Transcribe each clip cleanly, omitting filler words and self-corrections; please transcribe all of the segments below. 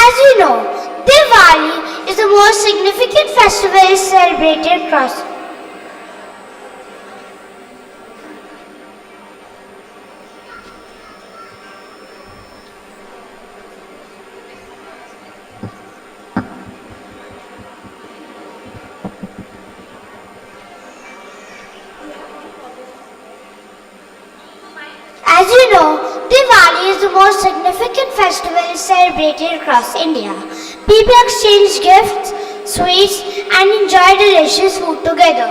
As you know, Diwali is the most significant festival celebrated across. As you know, Diwali is the most significant festival celebrated across India. People exchange gifts, sweets, and enjoy delicious food together.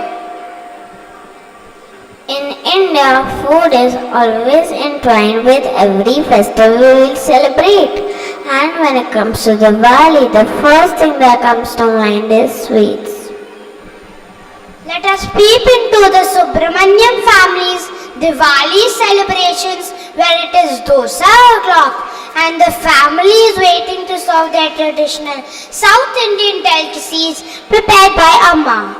In India, food is always entwined with every festival we celebrate. And when it comes to Diwali, the first thing that comes to mind is sweets. Let us peep into the Subramaniam family's Diwali celebrations, where it is dosa o'clock and the family is waiting to serve their traditional South Indian delicacies prepared by Amma.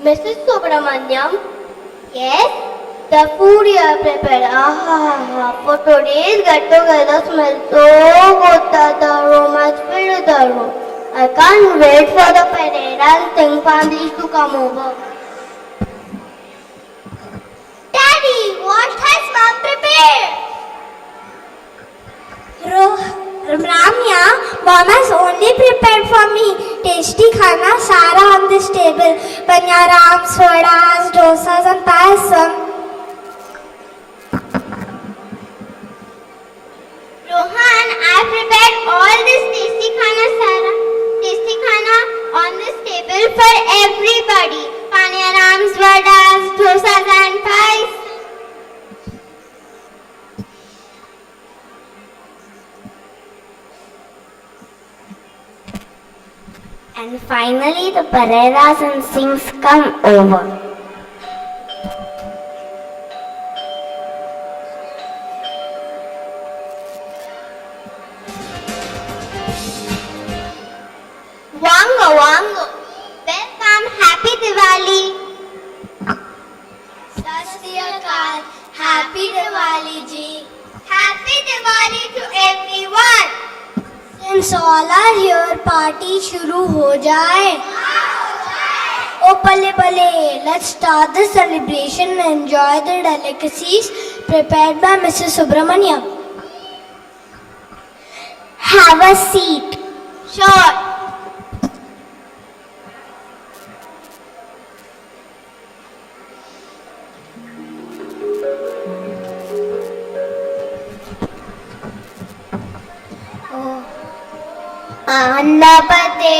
Mrs. Subramaniam, Yes? the food you have prepared, for today's get-together smells so good that the aroma has filled the room. I can't wait for the Pereira and Singh families to come over. Daddy, what has Mom prepared? Ramya, Mom has only prepared for me tasty khana sara on this table. Panjarams, vadas, dosas and payasam. Rohan, I prepared all this tasty khana on this table for everybody. Panjarams, vadas, dosas and pies. And finally, the Pereiras and Singhs come over. Wango, welcome, happy Diwali. Sat Shri Akal, Happy Diwali ji. Happy Diwali to everyone. Since all are here, party shuru ho jaye. Oh pale, let's start the celebration and enjoy the delicacies prepared by Mrs. Subramaniam. Have a seat. Sure. अन्नपते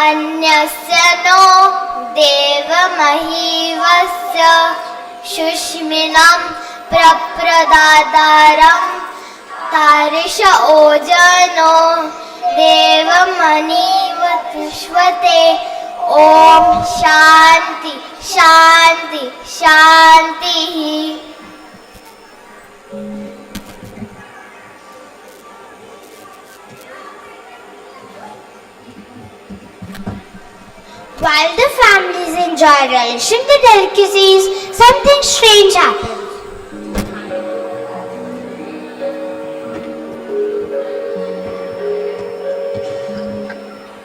अन्यस्य no देवमहीवस्य शुष्मिनं प्रप्रदातारं तारिष ओजनो देवमनीवतुष्वते ॐ शान्ति शान्ति शान्तिः. While the families enjoy relishing the delicacies, something strange happens.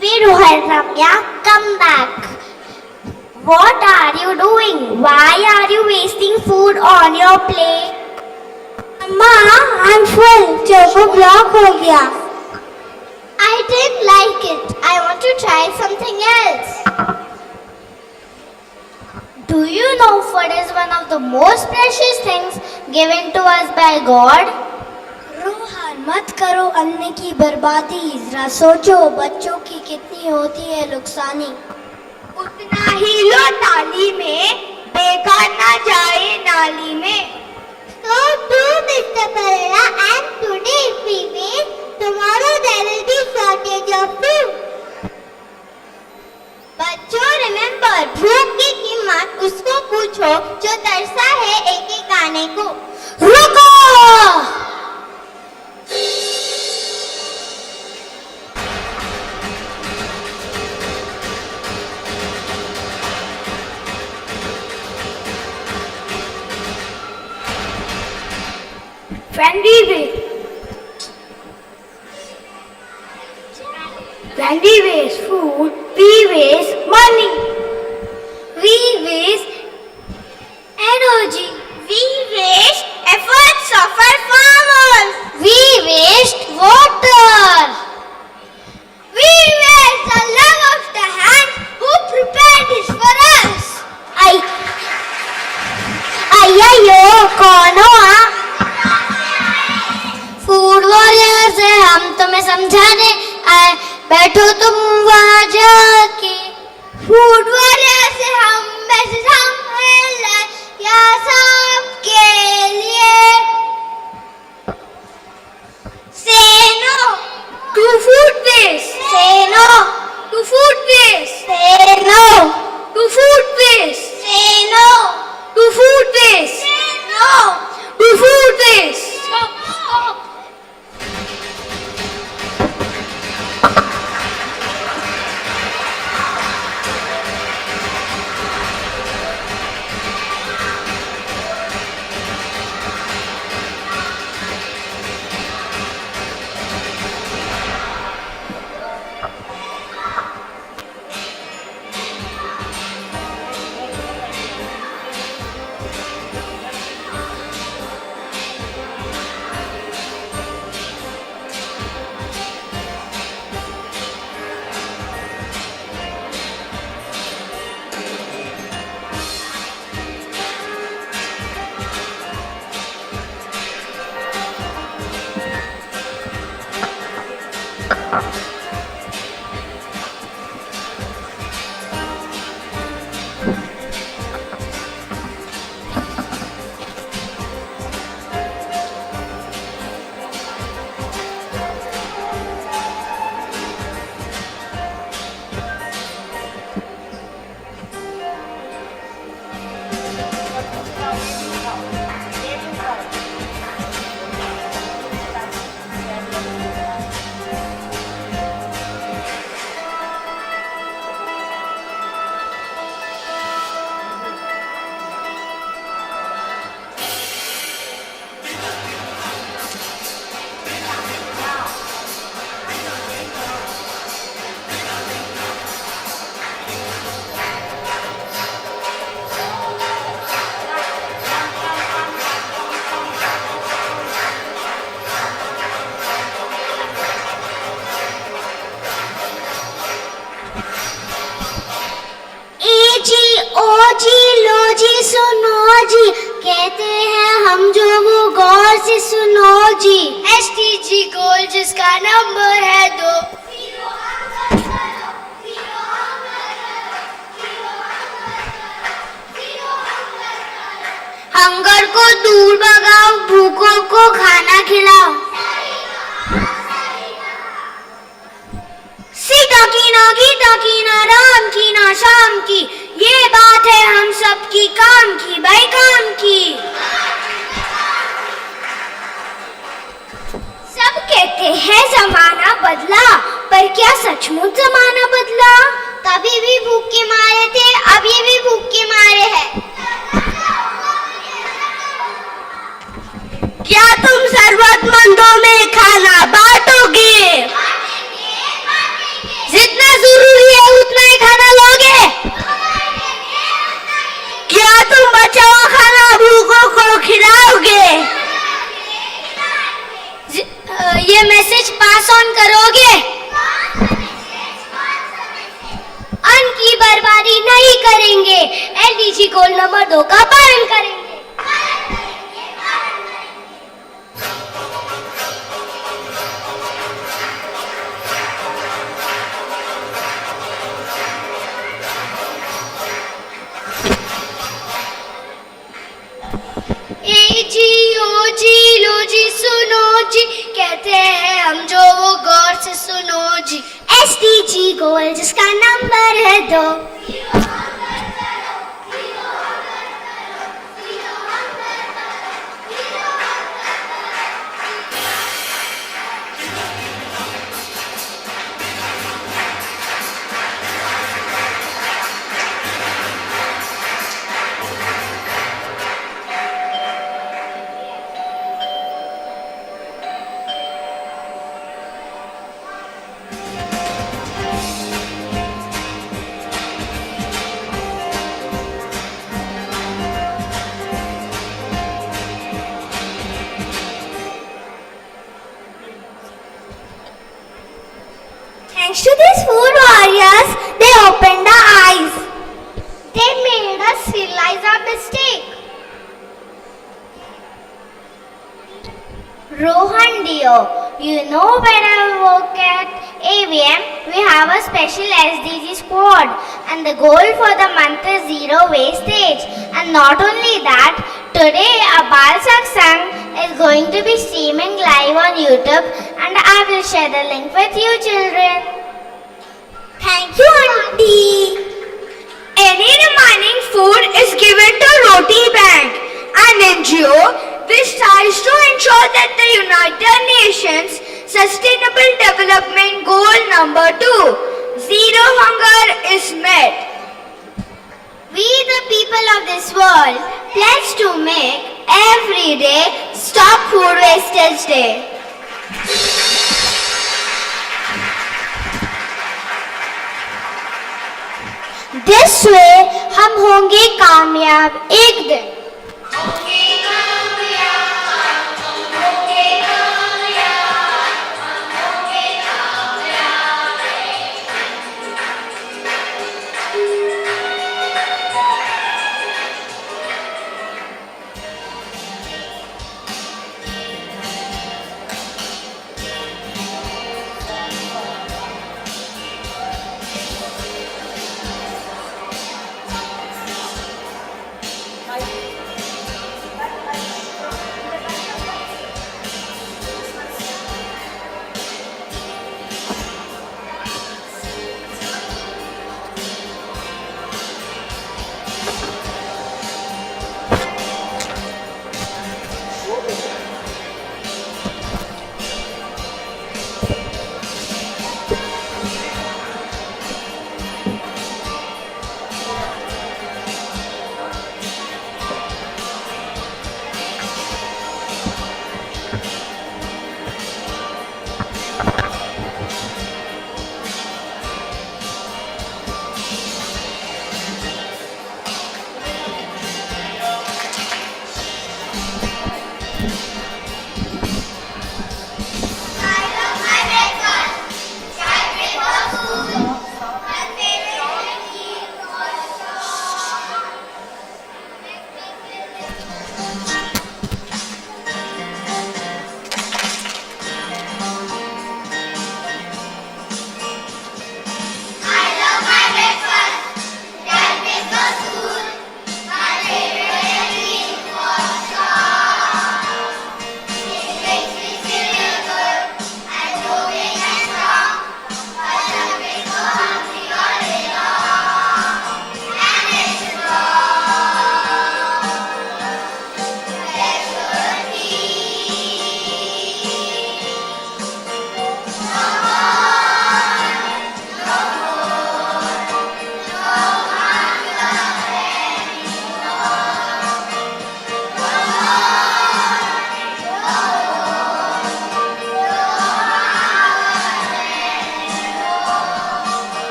Viru and Ramya, come back. What are you doing? Why are you wasting food on your plate? माँ, I'm full. Choco block हो गया. I didn't like it. I want to try something else. Do you know food is one of the most precious things given to us by God? Rohan, मत करो अन्न की बर्बादी. जरा सोचो बच्चों की कितनी होती है नुकसानी. उतना ही लो थाली में, बेकार ना जाए नाली में. So do, Mr. Parera, and today if we waste, tomorrow there will be shortage of food. बच्चों remember, भूख की कीमत उसको पूछो जो तरसा है एक एक आने को. रुको! When we waste food, we waste money. We waste energy. We waste efforts of our farmers. We waste water. We waste the love of the hand who prepared this for us. अय्यो कौन हो आप? Food warriors है हम, तुम्हें समझाने आए. बैठो तुम वहाँ जाके. फूड वॉरियर्स है हम, मैसेज हम लाए यहाँ सबके लिए. Say no to food waste. Say no to food waste. Say no to food waste. Say no to food waste. Say no to food waste. Stop. कहते हैं हम जो वो गौर से सुनो जी. STG गोल जिसका नंबर है 2. हंगर को दूर भगाओ, भूखों को खाना खिलाओ. सीता की ना गीता की ना राम की ना शाम की, ये बात है हम सब की काम की भाई काम की. सब कहते हैं जमाना बदला, पर क्या सचमुच जमाना बदला? तभी भी भूख के मारे थे, अभी भी भूख के मारे हैं। क्या तुम जरूरतमंदों में खाना बांटोगे? जितना जरूरी है उतना ही खाना लोगे? क्या तुम बचा हुआ खाना भूखों को खिलाओगे? ये मैसेज पास ऑन करोगे? अन्न की बर्बादी नहीं करेंगे। एलडीजी गोल नंबर 2 का पालन करेंगे। ओ जी लो जी सुनो जी, कहते हैं हम जो वो गौर से सुनो जी। एसडीजी गोल जिसका नंबर है 2। Thanks to these food warriors, they opened our eyes. They made us realize our mistake. Rohan dear, you know when I work at AVM, we have a special SDG squad and the goal for the month is zero wastage. And not only that, today a Balsatsang is going to be streaming live on YouTube and I will share the link with you children. Thank you, Auntie. Any remaining food is given to Roti Bank, an NGO which tries to ensure that the United Nations Sustainable Development Goal number 2, zero hunger, is met. We the people of this world pledge to make every day Stop Food Wastage Day. This way हम होंगे कामयाब एक दिन।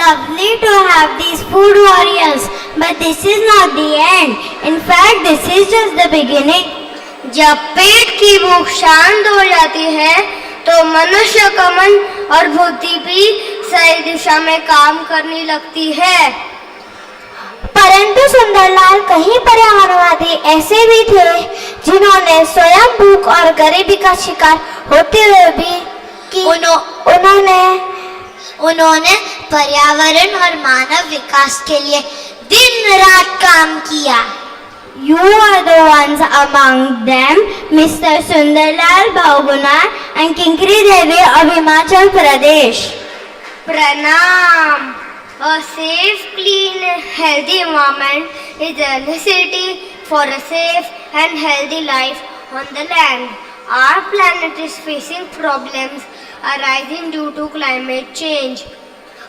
Lovely to have these food warriors, but this is not the end. In fact, this is just the beginning. जब पेट की भूख शांत हो जाती है तो मनुष्य का मन और बुद्धि भी सही दिशा में काम करने लगती है। परंतु सुंदरलाल कहीं पर्यावरणवादी ऐसे भी थे जिन्होंने स्वयं भूख और गरीबी का शिकार होते हुए भी उन्होंने पर्यावरण और मानव विकास के लिए दिन रात काम किया। You are the ones among them, Mr. Sundarlal Bauguna and Kinkri Devi of Himachal Pradesh. प्रणाम। A safe, clean, healthy environment is a necessity for a safe and healthy life on the land. Our planet is facing problems arising due to climate change.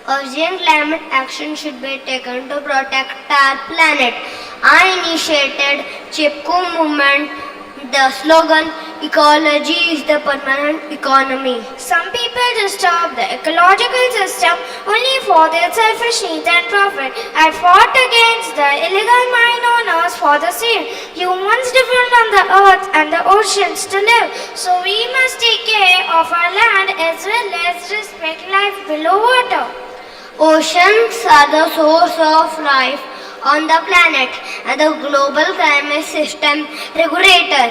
Urgent climate action should be taken to protect our planet. I initiated Chipko movement. The slogan, ecology is the permanent economy. Some people disturb the ecological system only for their selfish needs and profit. I fought against the illegal mine owners for the same. Humans depend on the earth and the oceans to live. So we must take care of our land as well as respect life below water. Oceans are the source of life on the planet and the global climate system regulator.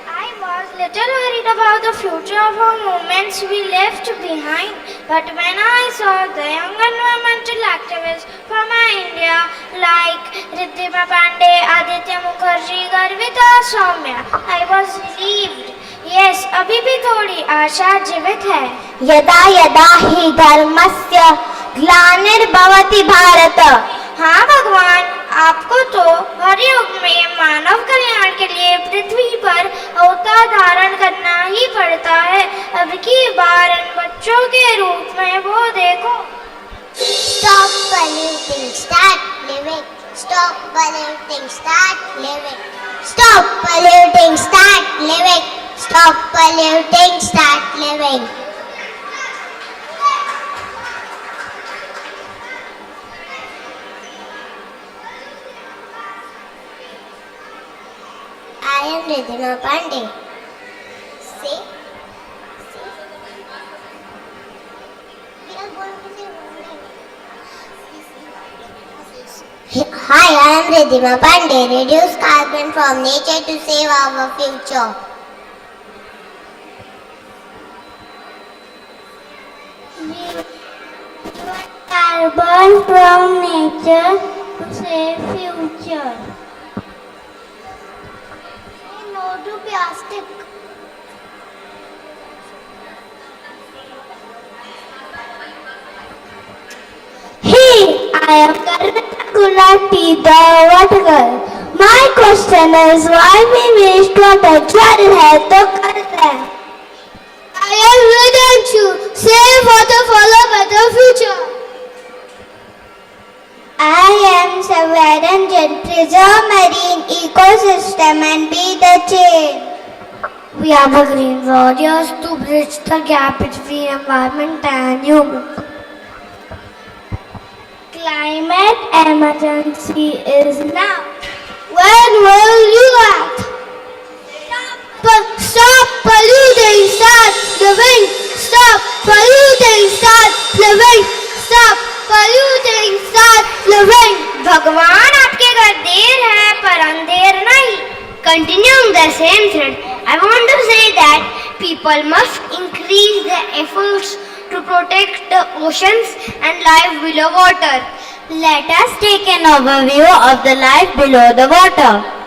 I was little worried about the future of our movements we left behind. But when I saw the young environmental activists from India like Riddhima Pandey, Aditya Mukherjee, Garvita Soumya, I was relieved. Yes, अभी भी थोड़ी आशा जीवित है। यदा यदा हि धर्मस्य ग्लानिर्भवति भारत। हाँ भगवान, आपको तो हर युग में मानव कल्याण के लिए पृथ्वी पर अवतार धारण करना ही पड़ता है। अब की बार इन बच्चों के रूप में वो देखो। Stop polluting, start living. Stop polluting, start living. Stop polluting, start living. Stop polluting, start living. I am Riddhima Pandey. See? We are going to say Hi, I am Riddhima Pandey. Reduce carbon from nature to save our future. Carbon from nature to save future. No to plastic. Hey, I am Karnataka Gulati, the water girl. My question is why we waste water? जल है तो करते हैं. I am Vedanshu. Save water for a better future. I am Savaranjan. Preserve marine ecosystem and be the change. We are the green warriors to bridge the gap between environment and humans. Climate emergency is now. When will you act? Stop polluting, start living. Stop polluting, start living. Stop polluting, start living. भगवान आपके घर देर है पर अंधेर नहीं। Continuing the same thread, I want to say that people must increase their efforts to protect the oceans and life below water. Let us take an overview of the life below the water.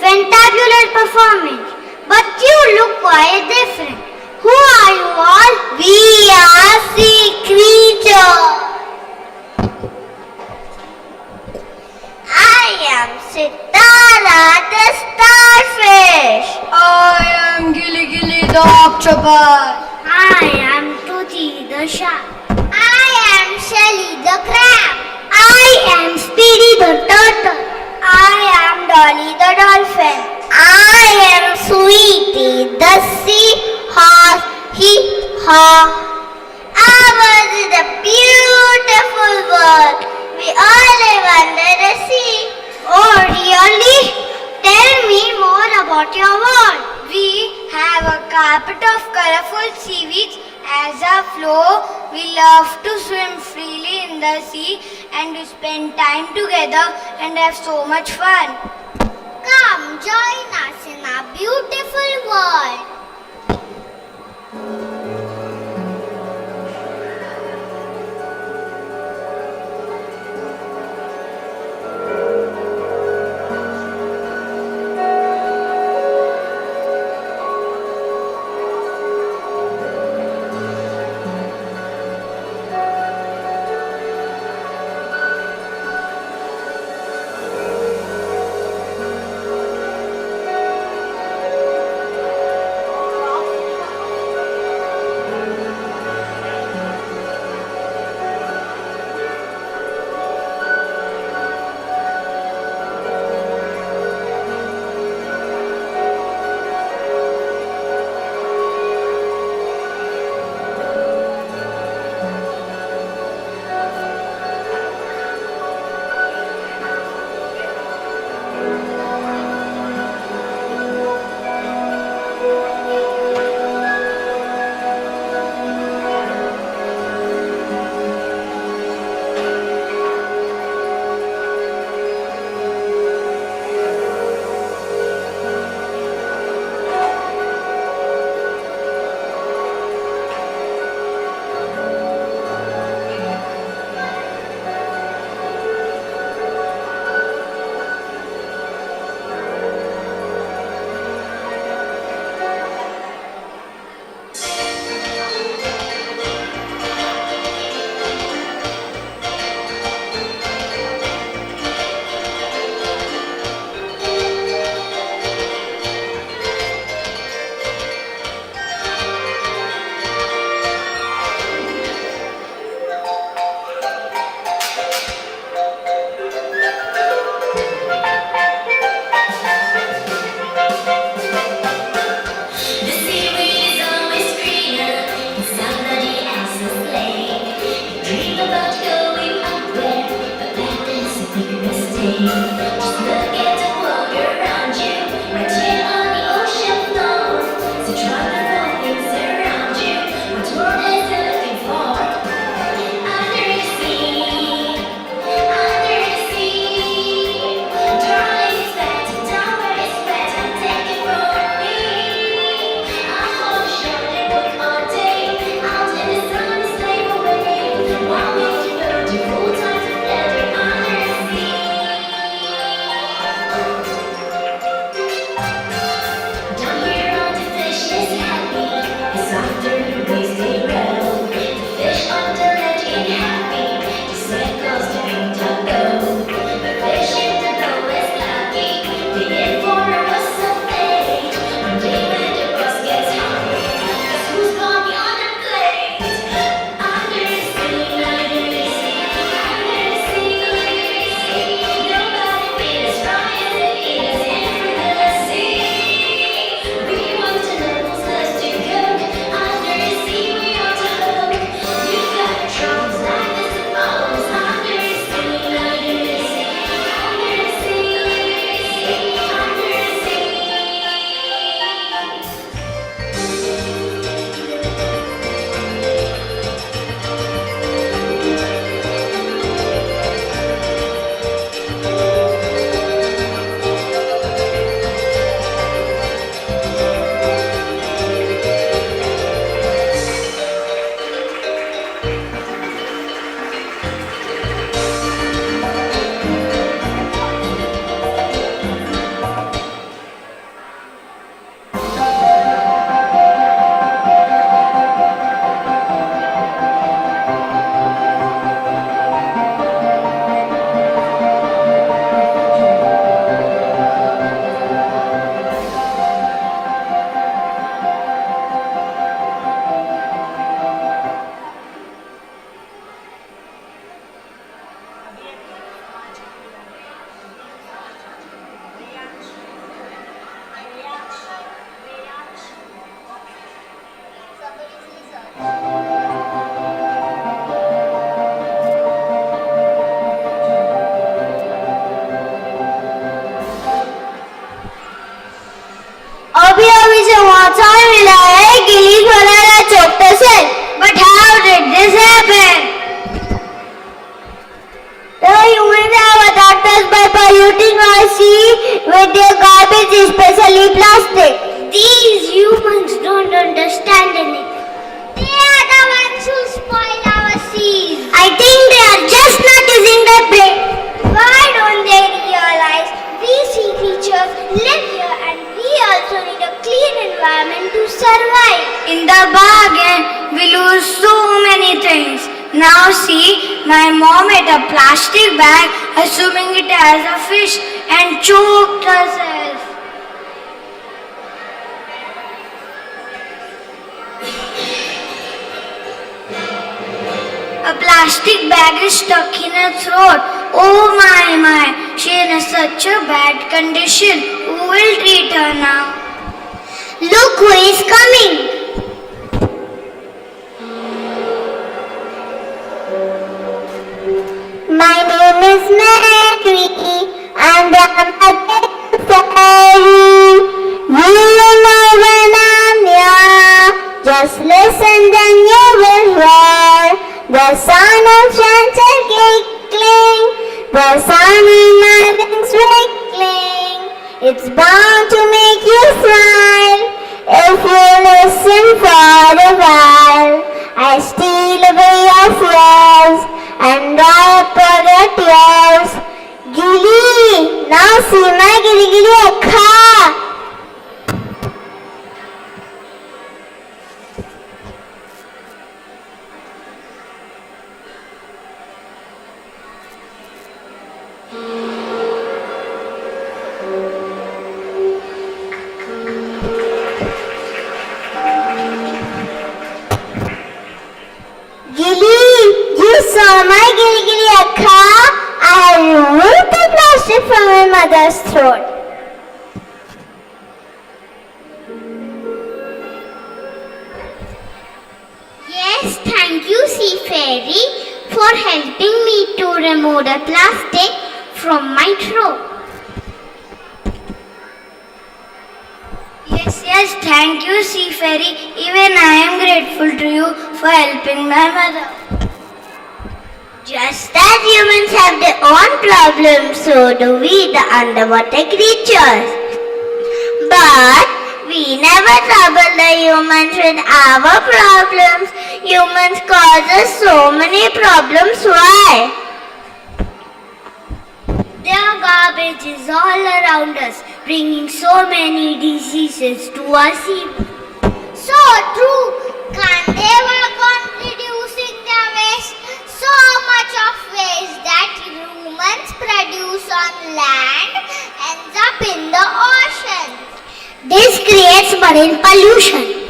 fantabulous performance. But you look quite different. Who are you all? We are sea creatures. I am Sitara, the starfish. I am Gilly Gilly the octopus. I am Tuti the shark. I am Shelly, the crab. I am Speedy the turtle. I am Dolly, the dolphin. I am Sweetie, the seahorse. Hee-haw. Ours is a beautiful world. We all live under the sea. Oh, really? Tell me more about your world. We have a carpet of colorful seaweeds as our floor. We love to swim freely in the sea and to spend time together and have so much fun. Come join us in our beautiful world. In the bargain, we lose so many things. Now see, my mom ate a plastic bag, assuming it as a fish, and choked herself. A plastic bag is stuck in her throat. Oh my, she is in such a bad condition. Who will treat her now? Look who is coming. My name is Mary, and I'm a fairy. You will know when I'm near. Just listen, then you will hear the sound of chanting giggling, the sound of my wings wiggling. It's bound to make you smile if you listen for a while. I steal away your fears and I forget yours. Gilly, now see my gilly gilly akha. My gilly gilly akha, I removed the plastic from my mother's throat. Yes, thank you, Sea Fairy, for helping me to remove the plastic from my throat. Yes, thank you, Sea Fairy. Even I am grateful to you for helping my mother. Just as humans have their own problems, so do we, the underwater creatures. But we never trouble the humans with our problems. Humans cause us so many problems. Why? Their garbage is all around us, bringing so many diseases to our sea. So true. Can't they work on reducing their waste? So much of waste that humans produce on land ends up in the ocean. This creates marine pollution.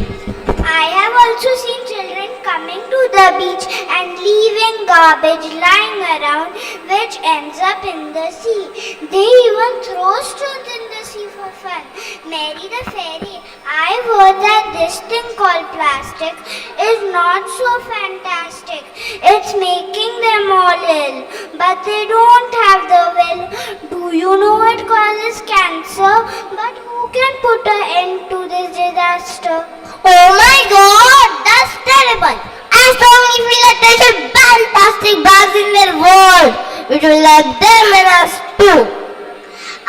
I have also seen children coming to the beach and leaving garbage lying around, which ends up in the sea. They even throw stones in the sea for fun. Mary the Fairy, I've heard that this thing called plastic is not so fantastic. It's making them all ill, but they don't have the will. Do you know it causes cancer? But who can put an end to this disaster? Oh my God, that's terrible. I strongly feel that they should ban plastic bags in their world. It will help them and us too.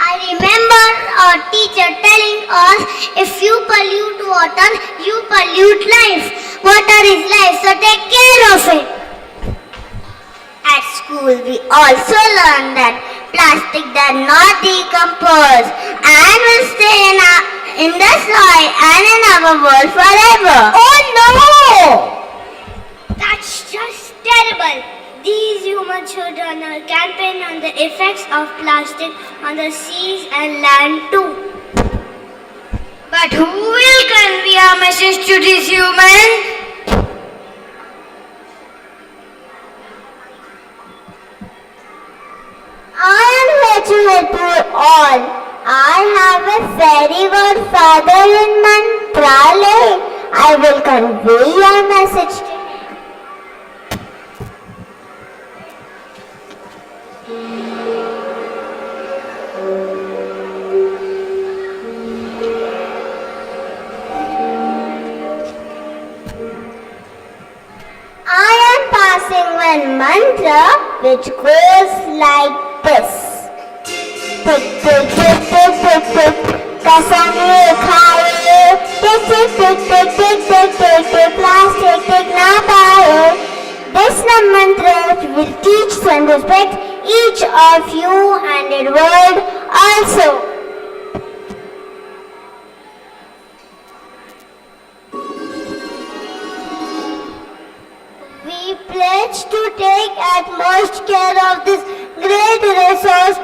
I remember our teacher telling us, if you pollute water, you pollute life. Water is life, so take care of it. At school, we also learned that plastic does not decompose and will stay in the soil and in our world forever. Oh no! That's just terrible. These humans should run a campaign on the effects of plastic on the seas and land too. But who will convey our message to these humans? I am here to help you all. I have a fairy godfather in Mantralaya. I will convey your message to him. I am passing one mantra which goes like this. Tick tick tick tick tick tick, kasane khaye. Tick tick tick tick tick tick tick tick, plastic tick na paye. This mantra will teach and respect each of you and your world also. of this great resource,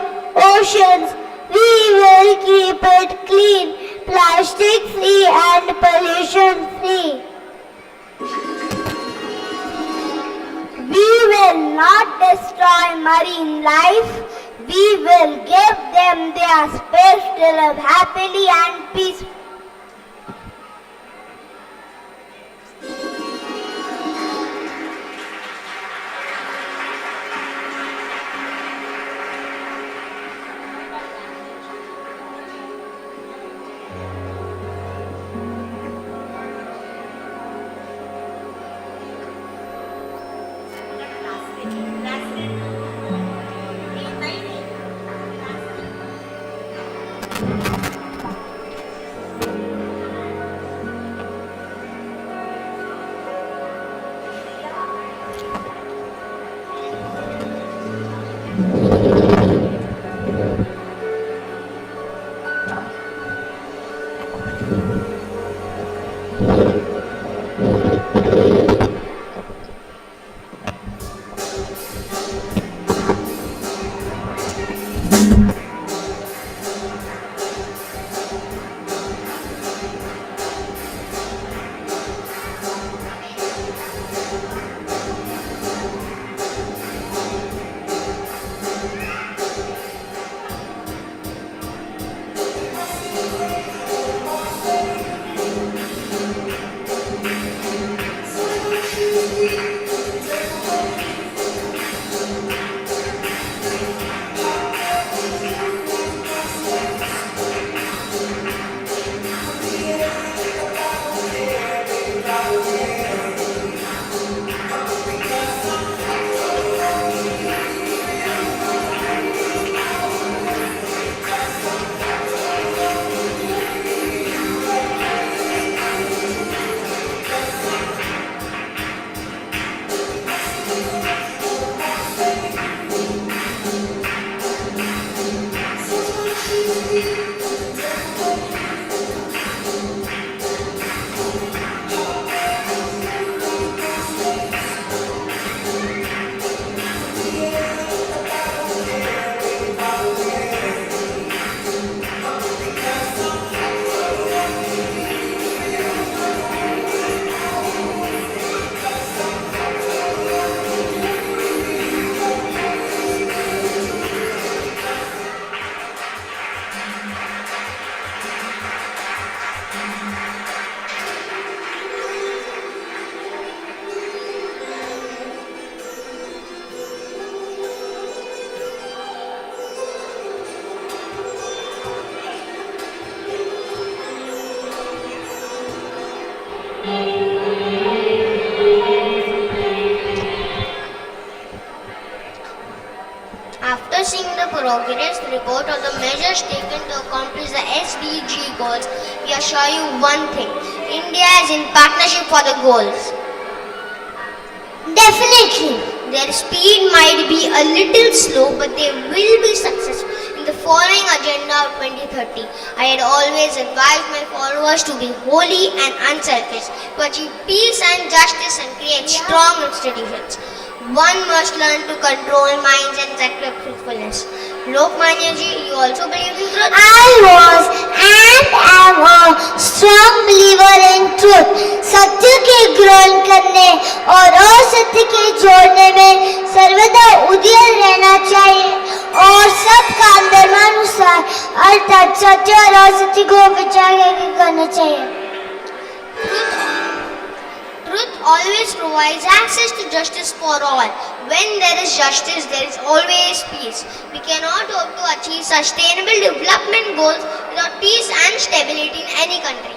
oceans. We will keep it clean, plastic free and pollution free. We will not destroy marine life. We will give them their space to live happily and peacefully. After seeing the progress report of the measures taken to accomplish the SDG goals, we assure you one thing: India is in partnership for the goals. Definitely. Their speed might be a little slow, but they will be successful. In the following agenda of 2030, I had always advised my followers to be holy and unselfish, to achieve peace and justice and create strong institutions. One must learn to control minds and sacrifice truthfulness. Lokmanya ji, you also believe in truth? I was and am a strong believer in truth. सत्य के ग्रहण करने और असत्य के जोड़ने में सर्वदा उद्यत रहना चाहिए और सब काम धर्मानुसार अर्थात सत्य और असत्य को विचार करके करना चाहिए. Truth always provides access to justice for all. When there is justice, there is always peace. We cannot hope to achieve sustainable development goals without peace and stability in any country.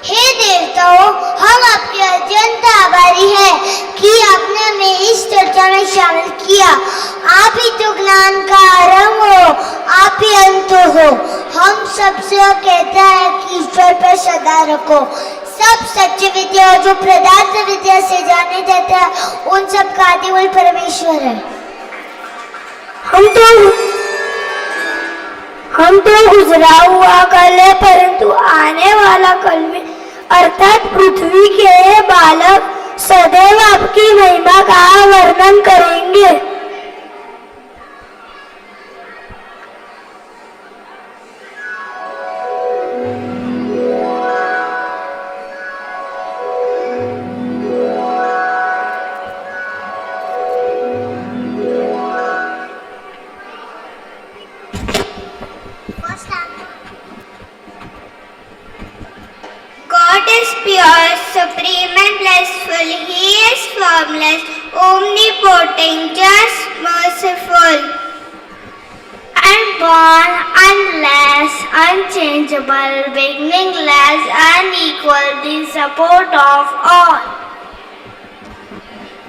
हे देवताओं, हम आपके अत्यंत आभारी हैं कि आपने हमें इस चर्चा में शामिल किया. आप ही तो ज्ञान का आरंभ हो, आप ही अंत हो. हम सबसे कहता है कि ईश्वर पर सदा रखो. सब सच्ची विद्या जो पदार्थ विद्या से जाने जाते हैं, उन सब का आदिमूल परमेश्वर है. हम तो गुजरा हुआ कल है, परंतु आने वाला कल में अर्थात पृथ्वी के बालक सदैव आपकी महिमा का वर्णन करेंगे. supreme and blissful. He is formless, omnipotent, just, merciful. Unborn, unless, unchangeable, beginningless, unequal, the support of all.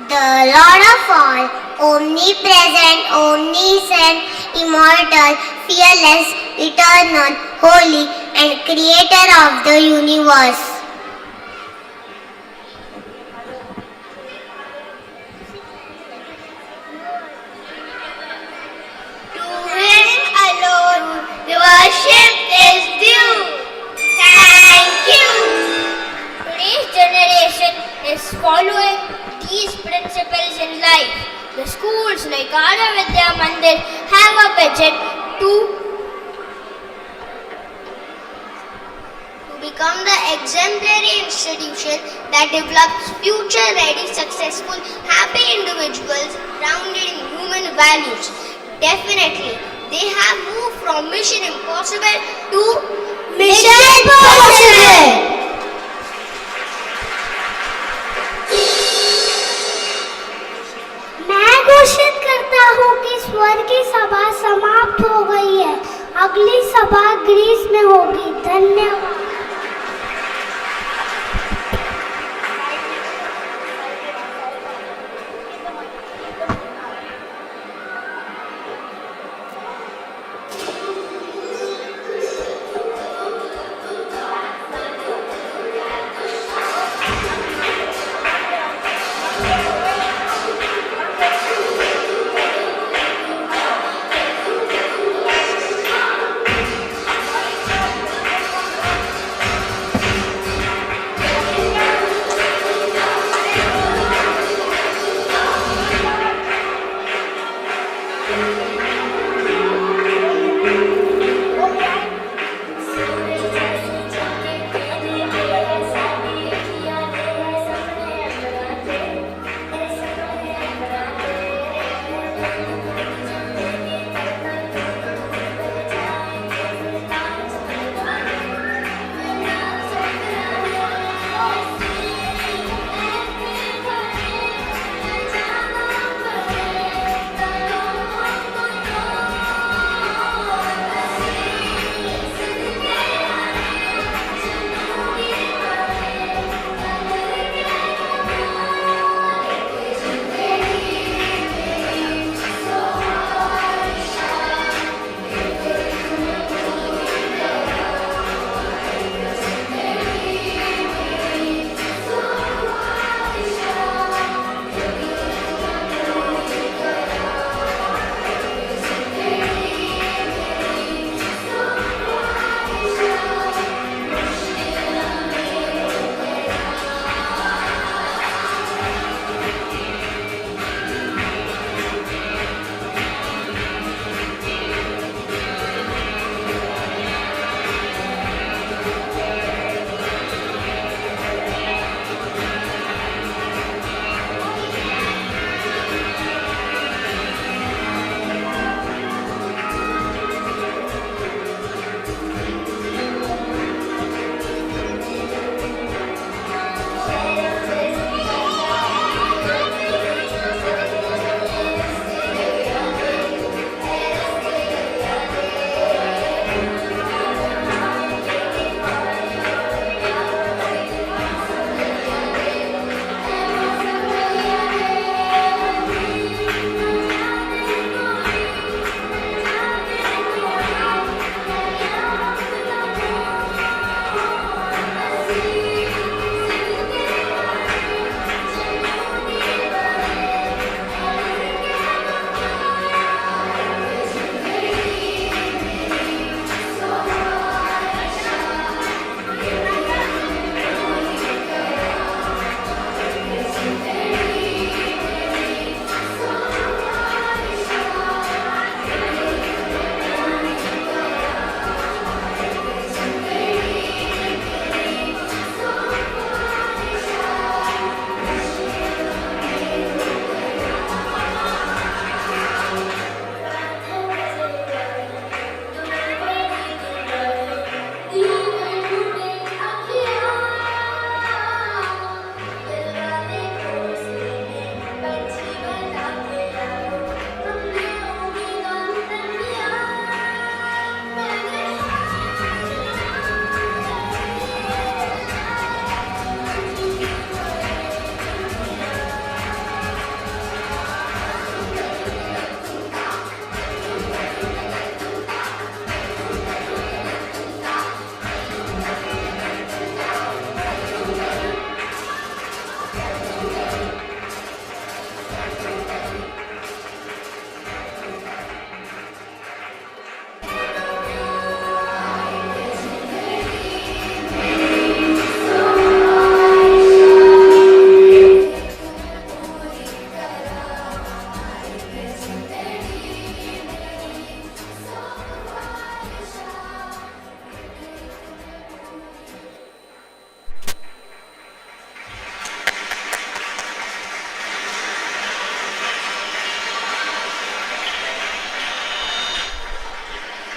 The Lord of all, omnipresent, omniscient, immortal, fearless, eternal, holy, and creator of the universe. To Him alone worship is due. Thank you. Today's generation is following these principles in life. The schools like Arya Vidya Mandir have a budget to become the exemplary institution that develops future-ready, successful, happy individuals grounded in human values. Definitely, they have moved from Mission Impossible to Mission Possible. मैं घोषित करता हूँ कि स्वर की सभा समाप्त हो गई है। अगली सभा ग्रीस में होगी। धन्यवाद।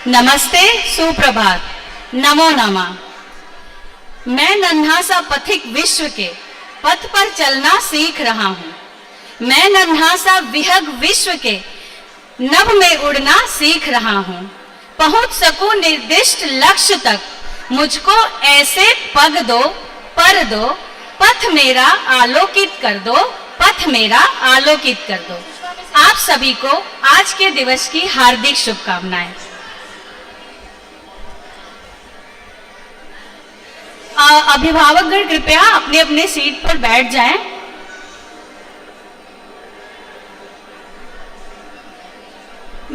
नमस्ते, सुप्रभात, नमो नमः। मैं नन्हा सा पथिक विश्व के पथ पर चलना सीख रहा हूँ। मैं नन्हा सा विहग विश्व के नभ में उड़ना सीख रहा हूँ। पहुँच सकूँ निर्दिष्ट लक्ष्य तक, मुझको ऐसे पग दो, पर दो, पथ मेरा आलोकित कर दो, पथ मेरा आलोकित कर दो। आप सभी को आज के दिवस की हार्दिक शुभकामनाएं। अभिभावकगण कृपया अपने अपने सीट पर बैठ जाएं।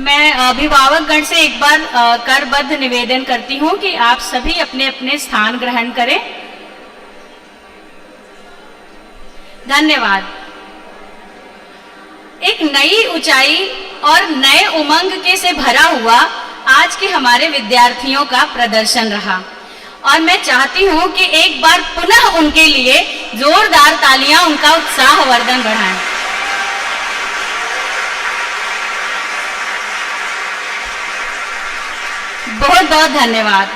मैं अभिभावकगण से एक बार करबद्ध निवेदन करती हूं कि आप सभी अपने अपने स्थान ग्रहण करें। धन्यवाद। एक नई ऊंचाई और नए उमंग के से भरा हुआ आज के हमारे विद्यार्थियों का प्रदर्शन रहा और मैं चाहती हूं कि एक बार पुनः उनके लिए जोरदार तालियां उनका उत्साहवर्धन बढ़ाएं। बहुत बहुत धन्यवाद।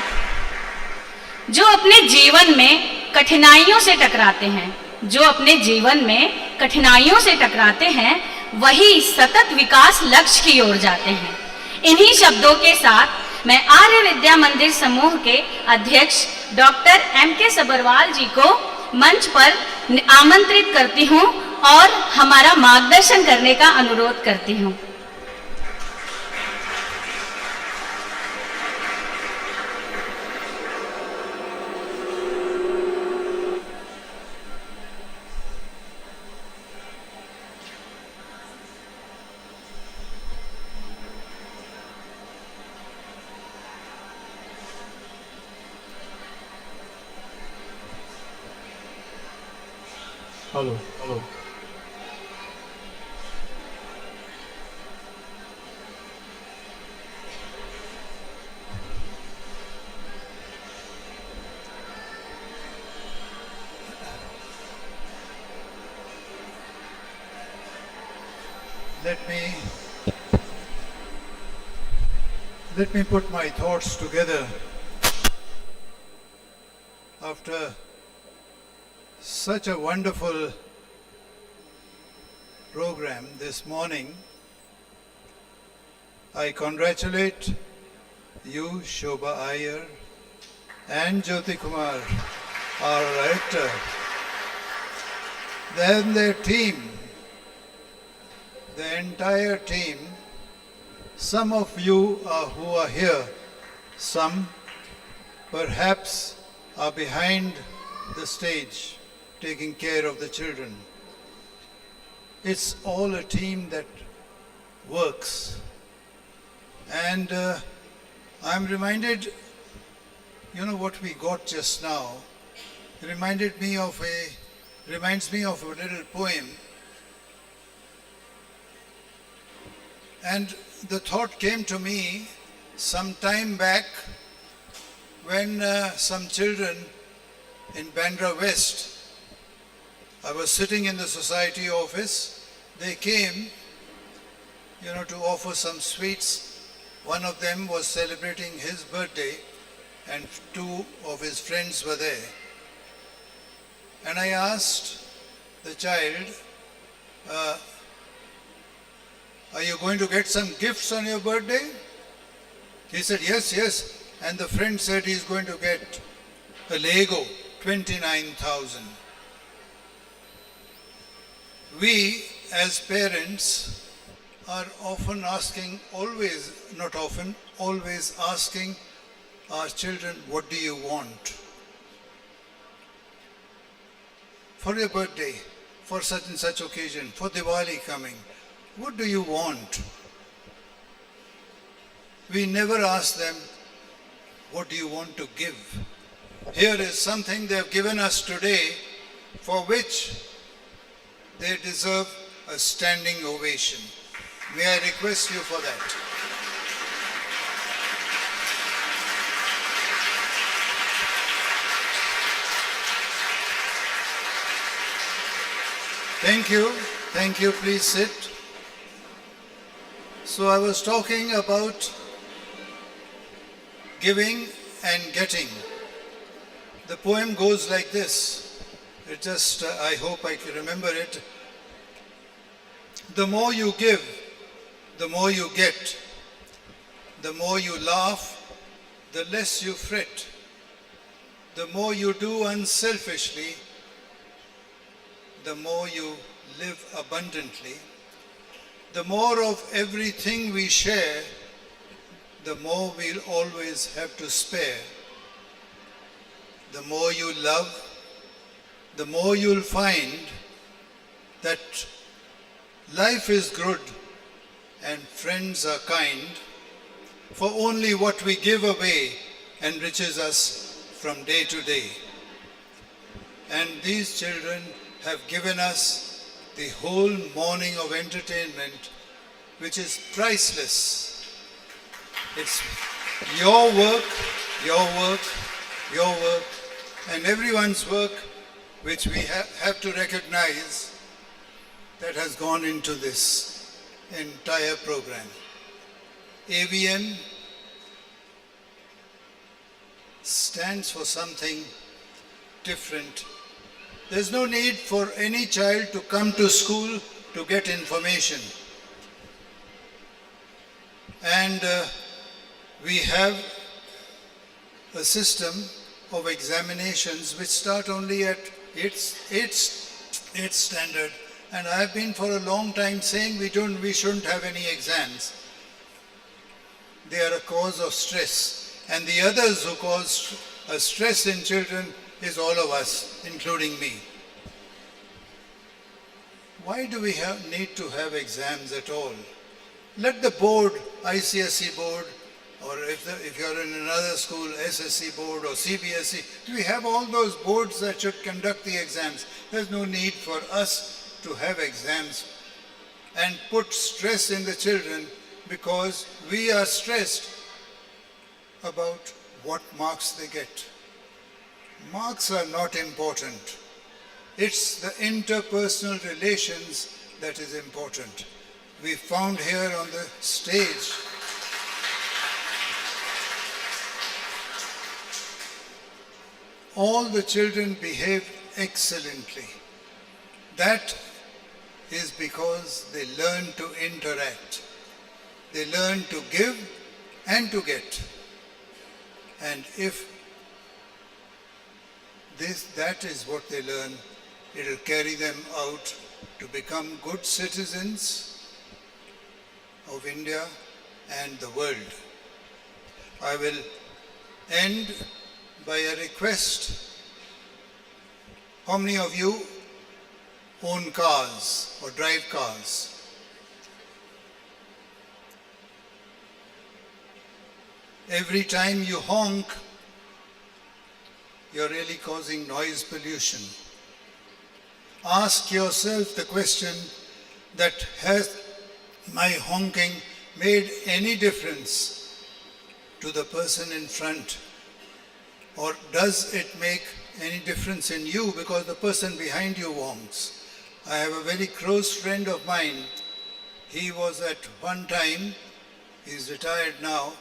जो अपने जीवन में कठिनाइयों से टकराते हैं, जो अपने जीवन में कठिनाइयों से टकराते हैं, वही सतत विकास लक्ष्य की ओर जाते हैं। इन्हीं शब्दों के साथ मैं आर्य विद्या मंदिर समूह के अध्यक्ष डॉक्टर M.K. सबरवाल जी को मंच पर आमंत्रित करती हूं और हमारा मार्गदर्शन करने का अनुरोध करती हूं। Hello, hello. Let me put my thoughts together after such a wonderful program this morning. I congratulate you, Shobha Iyer, and Jyoti Kumar, our director, then their team, the entire team. Some of you who are here, some perhaps are behind the stage taking care of the children. It's all a team that works. And I'm reminded, what we got just now, reminds me of a little poem. And the thought came to me some time back when some children in Bandra West, I was sitting in the society office. They came, to offer some sweets. One of them was celebrating his birthday and two of his friends were there. And I asked the child, are you going to get some gifts on your birthday? He said, yes. And the friend said he's going to get a Lego, 29,000. We as parents are often asking, always asking our children, what do you want? For your birthday, for such and such occasion, for Diwali coming, what do you want? We never ask them, what do you want to give? Here is something they have given us today for which they deserve a standing ovation. May I request you for that? Thank you, please sit. So I was talking about giving and getting. The poem goes like this. I hope I can remember it. The more you give, the more you get. The more you laugh, the less you fret. The more you do unselfishly, the more you live abundantly. The more of everything we share, the more we'll always have to spare. The more you love, the more you'll find that life is good and friends are kind, for only what we give away enriches us from day to day. And these children have given us the whole morning of entertainment, which is priceless. It's your work, your work, your work, and everyone's work, which we have to recognize, that has gone into this entire program. AVM stands for something different. There's no need for any child to come to school to get information. And we have a system of examinations which start only at 8th standard. And I have been for a long time saying we shouldn't have any exams. They are a cause of stress. And the others who cause a stress in children is all of us, including me. Why do we need to have exams at all? Let the board, ICSE board, or if you're in another school, SSC board or CBSE, we have all those boards that should conduct the exams. There's no need for us to have exams and put stress in the children because we are stressed about what marks they get. Marks are not important. It's the interpersonal relations that is important. We found here on the stage all the children behaved excellently. That is because they learn to interact. They learn to give and to get. And if that is what they learn, it will carry them out to become good citizens of India and the world. I will end by a request. How many of you own cars or drive cars? Every time you honk, you're really causing noise pollution. Ask yourself the question that has my honking made any difference to the person in front? Or does it make any difference in you because the person behind you honks? I have a very close friend of mine. He was at one time, he's retired now,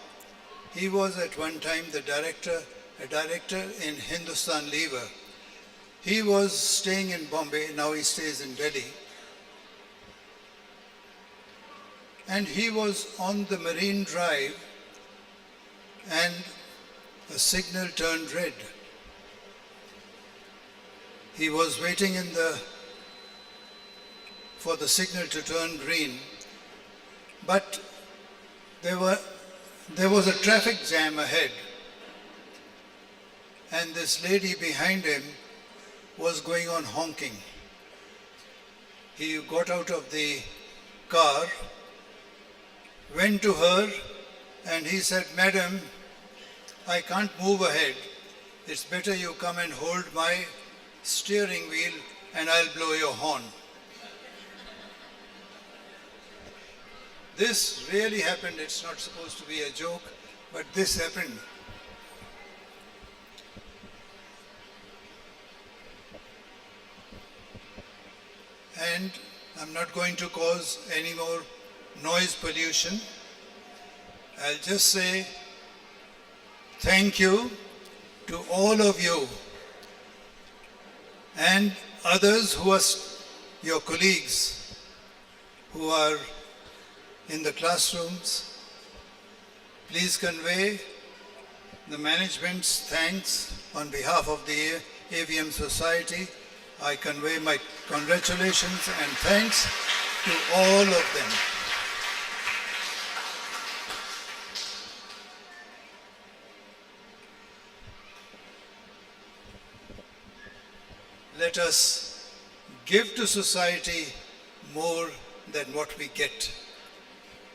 he was at one time a director in Hindustan Lever. He was staying in Bombay, now he stays in Delhi. And he was on the Marine Drive and a signal turned red. He was waiting for the signal to turn green, but there was a traffic jam ahead, and this lady behind him was going on honking. He got out of the car, went to her, and he said, "Madam, I can't move ahead. It's better you come and hold my steering wheel and I'll blow your horn." This really happened. It's not supposed to be a joke, but this happened. And I'm not going to cause any more noise pollution. I'll just say thank you to all of you and others who are your colleagues who are in the classrooms. Please convey the management's thanks on behalf of the AVM Society. I convey my congratulations and thanks to all of them. Let us give to society more than what we get.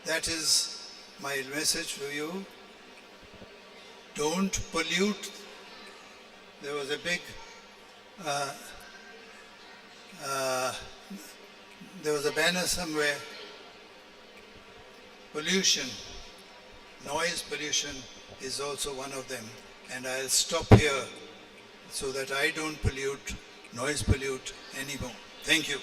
That is my message to you. Don't pollute. There was a big, there was a banner somewhere. Pollution, noise pollution is also one of them. And I'll stop here so that I don't pollute, noise pollute anymore. Thank you.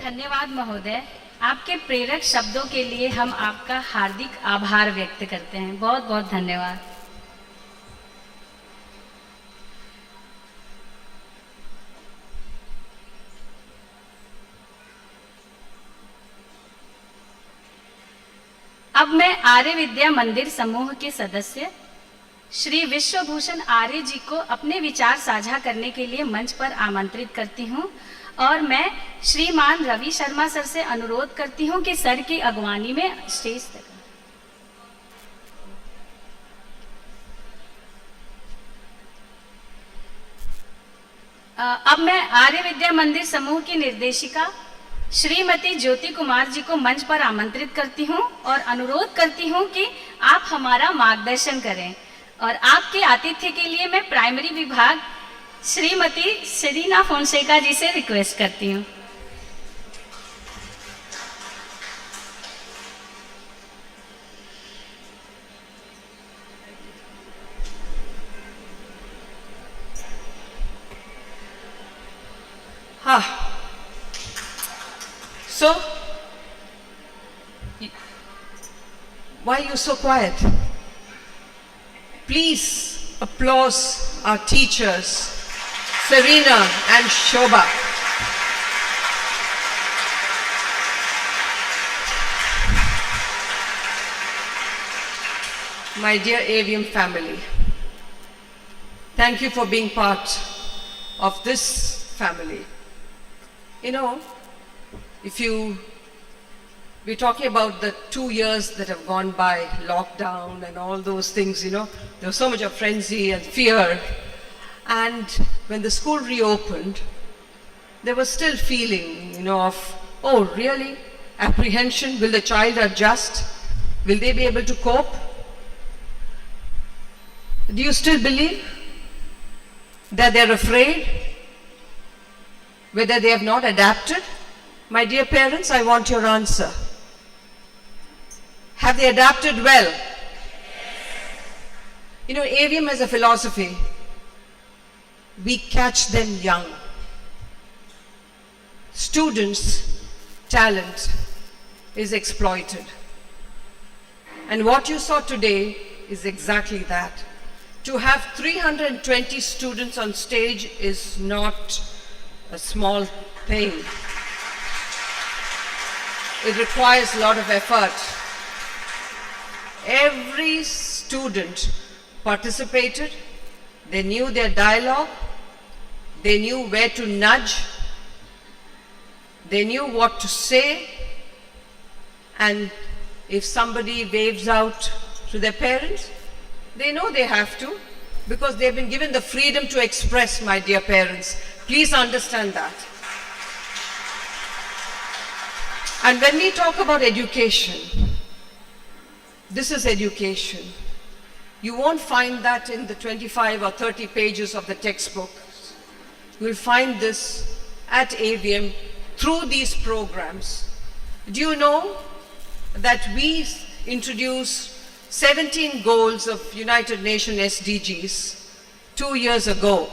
धन्यवाद महोदय, आपके प्रेरक शब्दों के लिए हम आपका हार्दिक आभार व्यक्त करते हैं। बहुत बहुत धन्यवाद। अब मैं आर्य विद्या मंदिर समूह के सदस्य श्री विश्वभूषण आर्य जी को अपने विचार साझा करने के लिए मंच पर आमंत्रित करती हूं और मैं श्रीमान रवि शर्मा सर से अनुरोध करती हूं कि सर की अगवानी में स्टेज तक। अब मैं आर्य विद्या मंदिर समूह की निर्देशिका श्रीमती ज्योति कुमार जी को मंच पर आमंत्रित करती हूं और अनुरोध करती हूं कि आप हमारा मार्गदर्शन करें और आपके आतिथ्य के लिए मैं प्राइमरी विभाग श्रीमती सेरीना फोनसेका जी से रिक्वेस्ट करती हूं। So, why are you so quiet? Please applause our teachers, Serena and Shobha. My dear AVM family, thank you for being part of this family. You know, we're talking about the 2 years that have gone by, lockdown and all those things, there was so much of frenzy and fear. And when the school reopened, there was still feeling, of, oh, really? Apprehension? Will the child adjust? Will they be able to cope? Do you still believe that they're afraid? Whether they have not adapted? My dear parents, I want your answer. Have they adapted well? AVM has a philosophy. We catch them young. Students' talent is exploited. And what you saw today is exactly that. To have 320 students on stage is not a small thing. It requires a lot of effort. Every student participated. They knew their dialogue. They knew where to nudge. They knew what to say. And if somebody waves out to their parents, they know they have to, because they've been given the freedom to express, my dear parents. Please understand that. And when we talk about education, this is education. You won't find that in the 25 or 30 pages of the textbook. You will find this at AVM through these programs. Do you know that we introduced 17 goals of United Nations SDGs 2 years ago?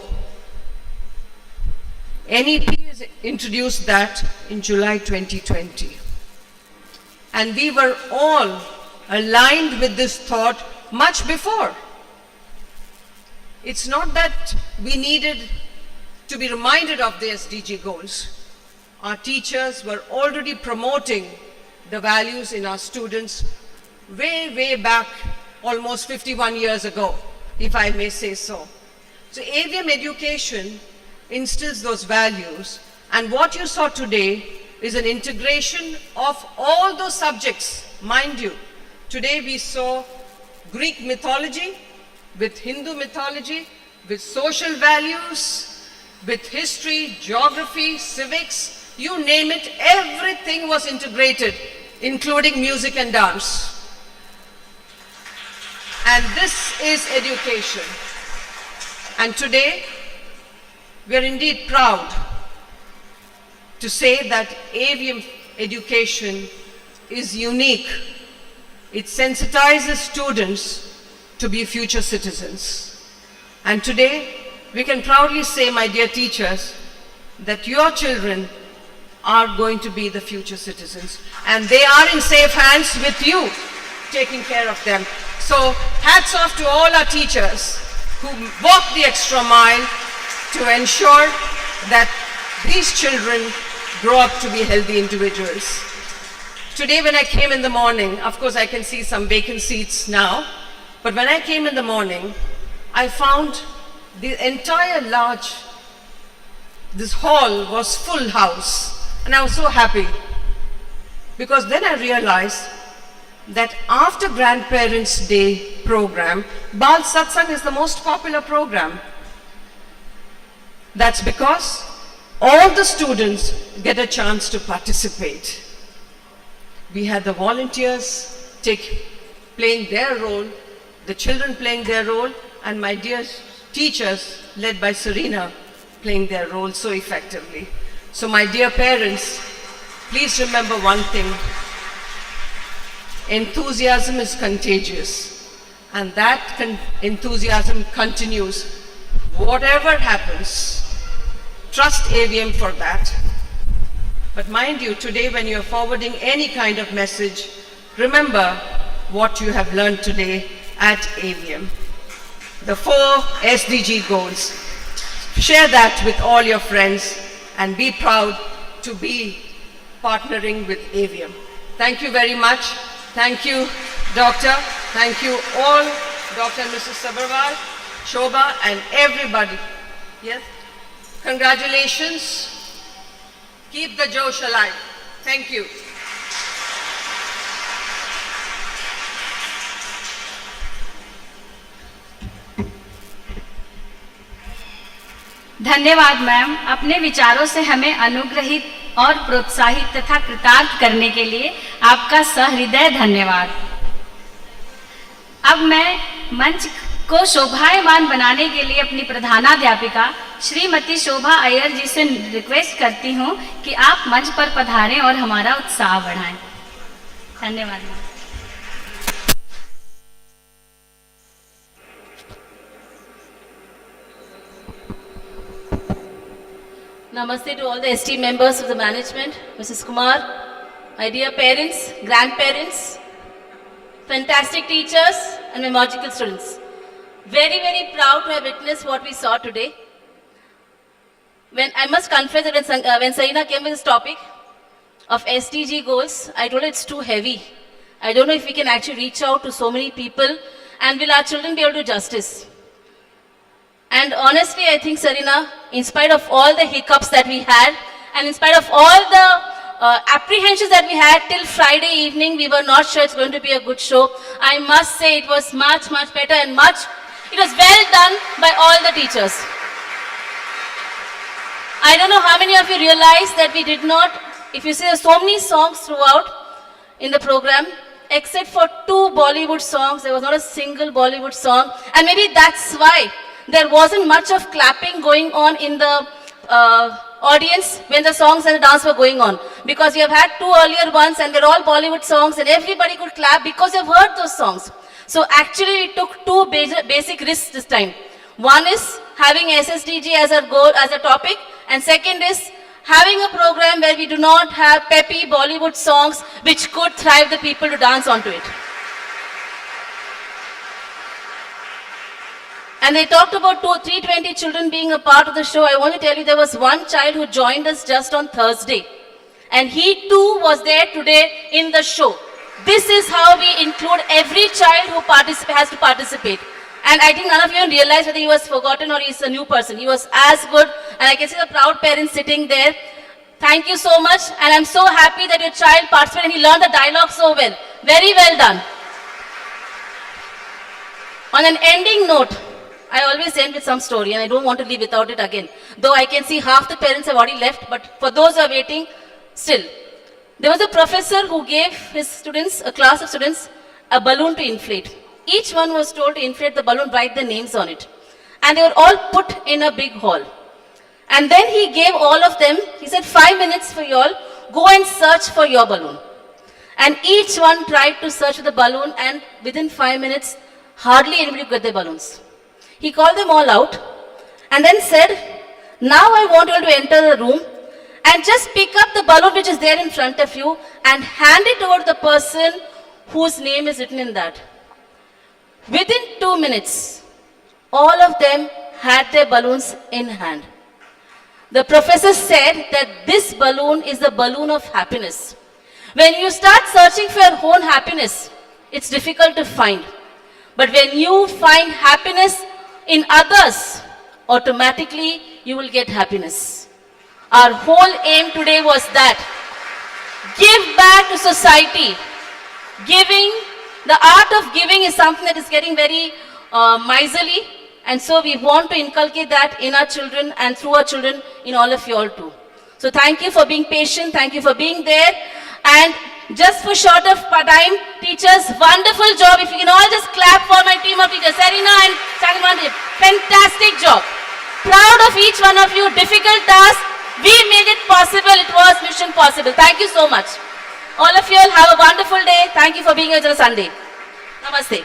NEP has introduced that in July 2020. And we were all aligned with this thought much before. It's not that we needed to be reminded of the SDG goals. Our teachers were already promoting the values in our students way back, almost 51 years ago, if I may say so. So AVM education instills those values, and what you saw today is an integration of all those subjects. Mind you, today we saw Greek mythology with Hindu mythology, with social values, with history, geography, civics, you name it, everything was integrated, including music and dance. And this is education. And today, we are indeed proud to say that AVM education is unique. It sensitizes students to be future citizens. And today, we can proudly say, my dear teachers, that your children are going to be the future citizens. And they are in safe hands with you, taking care of them. So, hats off to all our teachers who walk the extra mile to ensure that these children grow up to be healthy individuals. Today when I came in the morning, of course I can see some vacant seats now, but when I came in the morning, I found the entire this hall was full house, and I was so happy, because then I realized that after Grandparents' Day program, Balsatsang is the most popular program. That's because all the students get a chance to participate. We had the volunteers playing their role, the children playing their role, and my dear teachers, led by Serena, playing their role so effectively. So my dear parents, please remember one thing. Enthusiasm is contagious, and that enthusiasm continues. Whatever happens, trust AVM for that. But mind you, today when you are forwarding any kind of message, remember what you have learned today at AVM. The 4 SDG goals. Share that with all your friends and be proud to be partnering with AVM. Thank you very much. Thank you, Doctor. Thank you all, Dr. and Mrs. Sabharwal, Shobha, and everybody. Yes? Congratulations. Keep the Josh alive. Thank you. धन्यवाद ma'am, अपने विचारों से हमें अनुग्रहित और प्रोत्साहित तथा कृतार्थ करने के लिए आपका सहृदय धन्यवाद। अब मैं मंच को शोभायमान बनाने के लिए अपनी प्रधानाध्यापिका श्रीमती शोभा अय्यर जी से रिक्वेस्ट करती हूं कि आप मंच पर पधारें और हमारा उत्साह बढ़ाएं। धन्यवाद। Namaste to all the esteemed members of the management, Mrs. Kumar, my dear parents, grandparents, fantastic teachers, and my magical students. Very, very proud to have witnessed what we saw today. I must confess that when Saina came with this topic of SDG goals, I told her it's too heavy. I don't know if we can actually reach out to so many people, and will our children be able to do justice? And honestly, I think, Serena, in spite of all the hiccups that we had, and in spite of all the apprehensions that we had till Friday evening, we were not sure it's going to be a good show. I must say it was much, much better, and it was well done by all the teachers. I don't know how many of you realize that we did not, if you see there's so many songs throughout in the program, except for 2 Bollywood songs, there was not a single Bollywood song, and maybe that's why there wasn't much of clapping going on in the audience when the songs and the dance were going on. Because we have had 2 earlier ones and they're all Bollywood songs and everybody could clap because they've heard those songs. So actually we took 2 basic risks this time. One is having SSDG as a goal, as a topic, and second is having a program where we do not have peppy Bollywood songs which could thrive the people to dance onto it. And they talked about 320 children being a part of the show. I want to tell you there was one child who joined us just on Thursday. And he too was there today in the show. This is how we include every child who has to participate. And I think none of you realize whether he was forgotten or he's a new person. He was as good. And I can see the proud parents sitting there. Thank you so much. And I'm so happy that your child participated and he learned the dialogue so well. Very well done. On an ending note, I always end with some story and I don't want to leave without it again. Though I can see half the parents have already left, but for those who are waiting, still. There was a professor who gave his students, a class of students, a balloon to inflate. Each one was told to inflate the balloon, write their names on it. And they were all put in a big hall. And then he gave all of them, he said 5 minutes for you all, go and search for your balloon. And each one tried to search for the balloon and within 5 minutes, hardly anybody could get their balloons. He called them all out and then said, now I want you all to enter the room and just pick up the balloon which is there in front of you and hand it over to the person whose name is written in that. Within 2 minutes, all of them had their balloons in hand. The professor said that this balloon is the balloon of happiness. When you start searching for your own happiness, it's difficult to find. But when you find happiness in others, automatically you will get happiness. Our whole aim today was that. Give back to society. Giving, the art of giving is something that is getting very miserly, and so we want to inculcate that in our children and through our children in all of you all too. So thank you for being patient, thank you for being there, and just for short of time, teachers, wonderful job. If you can all just clap for my team of teachers, Serena and Chandraman, fantastic job. Proud of each one of you, difficult task. We made it possible, it was mission possible. Thank you so much. All of you all have a wonderful day. Thank you for being here on a Sunday. Namaste.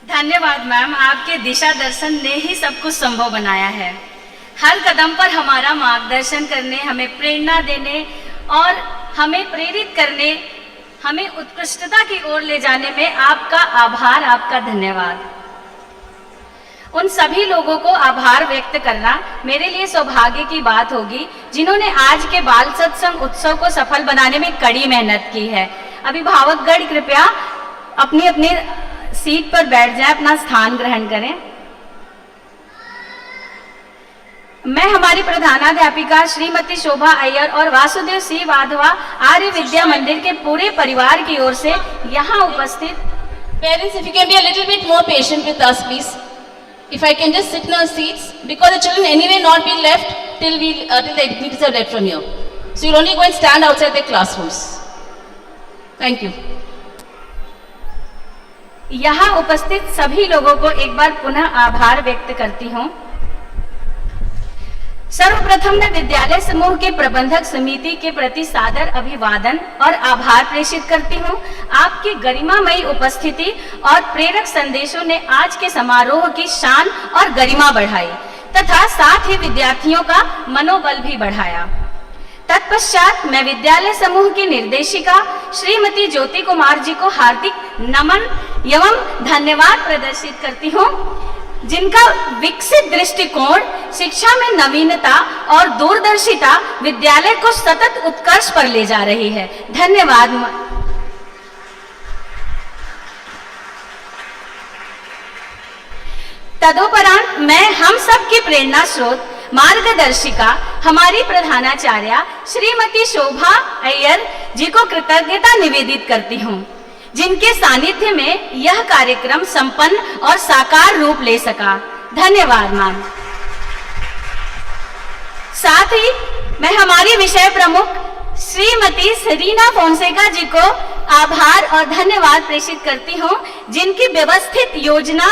धन्यवाद ma'am, आपके दिशा दर्शन ने ही सब कुछ संभव बनाया है। हर कदम पर हमारा मार्गदर्शन करने, हमें प्रेरणा देने और हमें प्रेरित करने, हमें उत्कृष्टता की ओर ले जाने में आपका आभार, आपका धन्यवाद। उन सभी लोगों को आभार व्यक्त करना मेरे लिए सौभाग्य की बात होगी जिन्होंने आज के बाल सत्संग उत्सव को सफल बनाने में कड़ी मेहनत की है। अभिभावकगण कृपया अपनी अपनी सीट पर बैठ जाएं, अपना स्थान ग्रहण करें। मैं हमारी प्रधानाध्यापिका श्रीमती शोभा अय्यर और वासुदेव सी वाधवा आर्य विद्या मंदिर के पूरे परिवार की ओर से यहाँ उपस्थित Parents, if you can be a little bit more patient with us, please. If I can just sit in our seats, because the children anyway not be left till the activities are left from here. So you'll only go and stand outside their classrooms. Thank you. यहाँ उपस्थित सभी लोगों को एक बार पुनः आभार व्यक्त करती हूँ। सर्वप्रथम मैं विद्यालय समूह के प्रबंधक समिति के प्रति सादर अभिवादन और आभार प्रेषित करती हूँ। आपकी गरिमामयी उपस्थिति और प्रेरक संदेशों ने आज के समारोह की शान और गरिमा बढ़ाई तथा साथ ही विद्यार्थियों का मनोबल भी बढ़ाया। तत्पश्चात मैं विद्यालय समूह की निर्देशिका श्रीमती ज्योति कुमार जी को हार्दिक नमन एवं धन्यवाद प्रदर्शित करती हूँ, जिनका विकसित दृष्टिकोण, शिक्षा में नवीनता और दूरदर्शिता विद्यालय को सतत उत्कर्ष पर ले जा रही है। धन्यवाद। तदुपरांत मैं हम सब की प्रेरणा स्रोत, मार्गदर्शिका, हमारी प्रधानाचार्या श्रीमती शोभा अय्यर जी को कृतज्ञता निवेदित करती हूँ, जिनके सानिध्य में यह कार्यक्रम संपन्न और साकार रूप ले सका। धन्यवाद मैम। साथ ही मैं हमारी विषय प्रमुख श्रीमती सेरिना फोंसेका जी को आभार और धन्यवाद प्रेषित करती हूँ, जिनकी व्यवस्थित योजना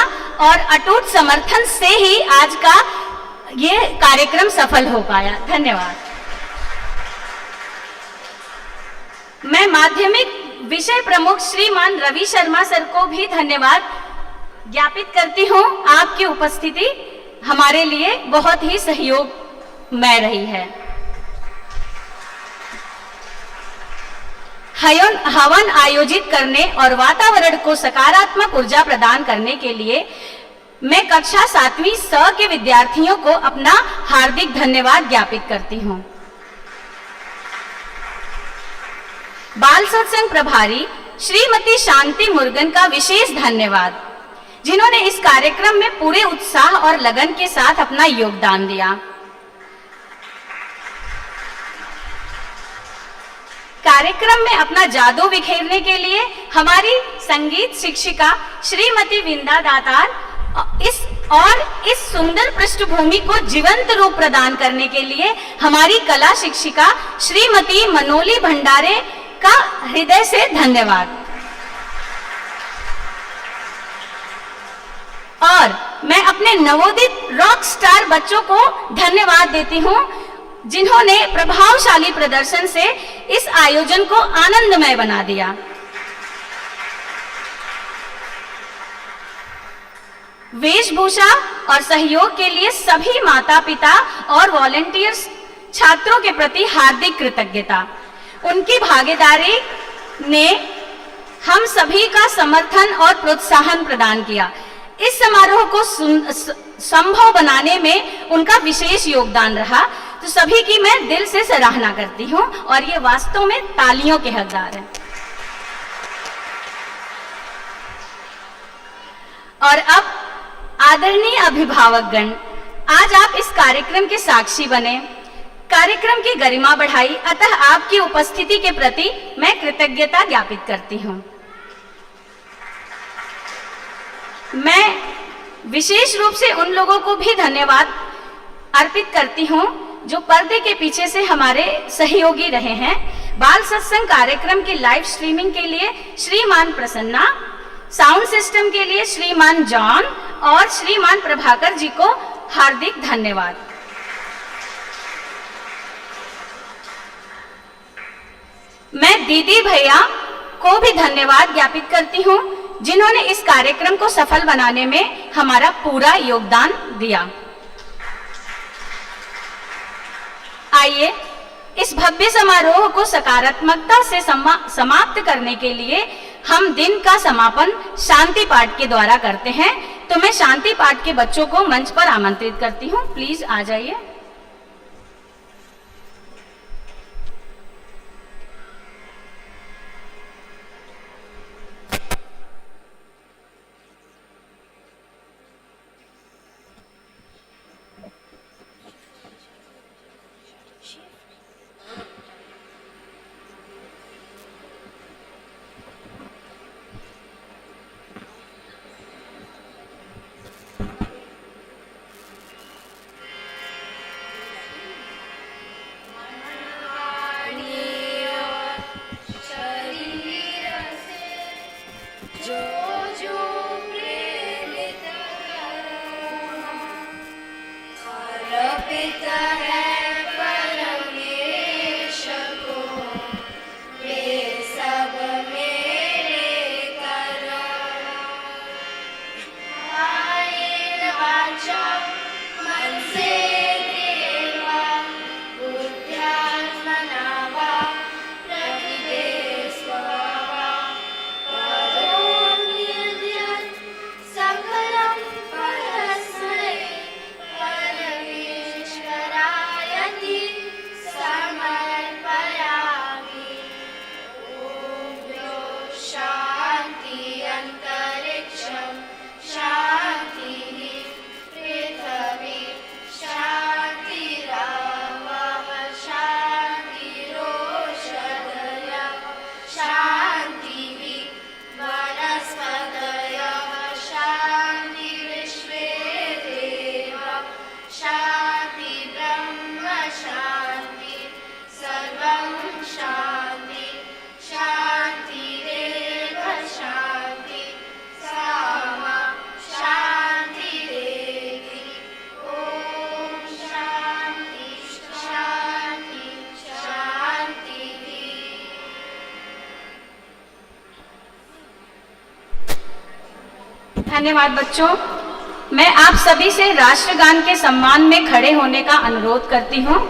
और अटूट समर्थन से ही आज का ये कार्यक्रम सफल हो पाया। धन्यवाद। मैं माध्यमिक विषय प्रमुख श्रीमान रवि शर्मा सर को भी धन्यवाद ज्ञापित करती हूँ आपकी उपस्थिति हमारे लिए बहुत ही सहयोगमय रही है। हवन आयोजित करने और वातावरण को सकारात्मक ऊर्जा प्रदान करने के लिए मैं कक्षा 7वीं स के विद्यार्थियों को अपना हार्दिक धन्यवाद ज्ञापित करती हूँ। बाल सत्संग प्रभारी श्रीमती शांति मुर्गन का विशेष धन्यवाद, जिन्होंने इस कार्यक्रम में पूरे उत्साह और लगन के साथ अपना योगदान दिया। कार्यक्रम में अपना जादू बिखेरने के लिए हमारी संगीत शिक्षिका श्रीमती विंदा दातार इस सुंदर पृष्ठभूमि को जीवंत रूप प्रदान करने के लिए हमारी कला शिक्षिका श्रीमती मनोली भंडारे का हृदय से धन्यवाद। और मैं अपने नवोदित रॉक स्टार बच्चों को धन्यवाद देती हूँ, जिन्होंने प्रभावशाली प्रदर्शन से इस आयोजन को आनंदमय बना दिया। वेशभूषा और सहयोग के लिए सभी माता पिता और वॉलंटियर्स छात्रों के प्रति हार्दिक कृतज्ञता। उनकी भागीदारी ने हम सभी का समर्थन और प्रोत्साहन प्रदान किया। इस समारोह को संभव बनाने में उनका विशेष योगदान रहा, तो सभी की मैं दिल से सराहना करती हूँ और ये वास्तव में तालियों के हकदार हैं। और अब आदरणीय अभिभावकगण, आज आप इस कार्यक्रम के साक्षी बने, कार्यक्रम की गरिमा बढ़ाई, अतः आपकी उपस्थिति के प्रति मैं कृतज्ञता ज्ञापित करती हूँ। मैं विशेष रूप से उन लोगों को भी धन्यवाद अर्पित करती हूँ जो पर्दे के पीछे से हमारे सहयोगी रहे हैं। बाल सत्संग कार्यक्रम की लाइव स्ट्रीमिंग के लिए श्रीमान प्रसन्ना, साउंड सिस्टम के लिए श्रीमान जॉन और श्रीमान प्रभाकर जी को हार्दिक धन्यवाद। मैं दीदी भैया को भी धन्यवाद ज्ञापित करती हूँ, जिन्होंने इस कार्यक्रम को सफल बनाने में हमारा पूरा योगदान दिया। आइए इस भव्य समारोह को सकारात्मकता से समाप्त करने के लिए हम दिन का समापन शांति पाठ के द्वारा करते हैं। तो मैं शांति पाठ के बच्चों को मंच पर आमंत्रित करती हूँ, प्लीज आ जाइए। धन्यवाद बच्चों। मैं आप सभी से राष्ट्रगान के सम्मान में खड़े होने का अनुरोध करती हूँ।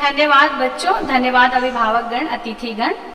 धन्यवाद बच्चों, धन्यवाद अभिभावकगण, अतिथिगण।